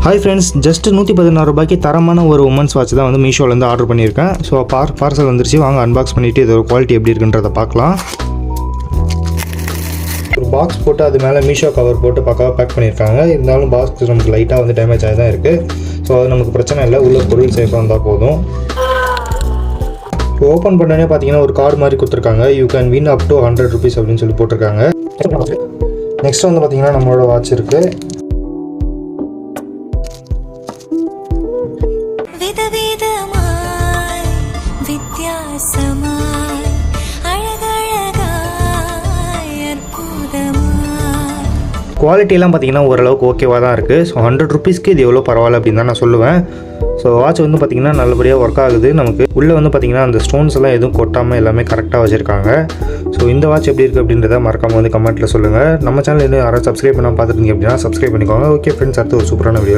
Hi friends, just 116 ரூபாய்க்கு தரமான ஒரு உமன்ஸ் வாட்ச் தான் வந்து மீஷோலேருந்து ஆர்டர் பண்ணியிருக்கேன். ஸோ பார்சல் வந்துருச்சு. வாங்க அன்பாக்ஸ் பண்ணிவிட்டு இதோட குவாலிட்டி எப்படி இருக்குன்றதை பார்க்கலாம். ஒரு பாக்ஸ் போட்டு அது மேலே மீஷோ கவர் போட்டு பக்காவாக பேக் பண்ணியிருக்காங்க. இருந்தாலும் பாக்ஸ் நமக்கு லைட்டாக வந்து டேமேஜ் ஆகி தான் இருக்குது. ஸோ அது நமக்கு பிரச்சனை இல்லை, உள்ள பொருள் சேஃபாக இருந்தால் போதும். ஓப்பன் பண்ணனே பார்த்தீங்கன்னா ஒரு கார்டு மாதிரி கொடுத்துருக்காங்க. You can win up to 100 rupees அப்படின்னு சொல்லி போட்டிருக்காங்க. நெக்ஸ்ட் வந்து பார்த்தீங்கன்னா நம்மளோட வாட்ச் இருக்குது. குவாலிட்டியெல்லாம் பார்த்தீங்கன்னா ஓரளவுக்கு ஓகேவாக தான் இருக்குது. ஸோ 100 rupeesக்கு இது எவ்வளோ பரவாயில்ல அப்படின்னு தான் நான் சொல்லுவேன். ஸோ வாட்ச் வந்து பார்த்திங்கன்னா நல்லபடியாக ஒர்க் ஆகுது. நமக்கு உள்ளே வந்து பார்த்திங்கன்னா அந்த ஸ்டோன்ஸ் எல்லாம் எதுவும் கொட்டாமல் எல்லாமே கரெக்டாக வச்சுருக்காங்க. ஸோ இந்த வாட்ச் எப்படி இருக்குது அப்படின்றத மறக்காமல் வந்து கமெண்ட்டில் சொல்லுங்கள். நம்ம சேனல் இன்னும் யாராவது சப்ஸ்கிரைப் பண்ணால் பார்த்துருந்தீங்க அப்படின்னா சப்ஸ்கிரைப் பண்ணிக்கோங்க. ஓகே ஃப்ரெண்ட்ஸ், அடுத்து ஒரு சூப்பரான வீடியோ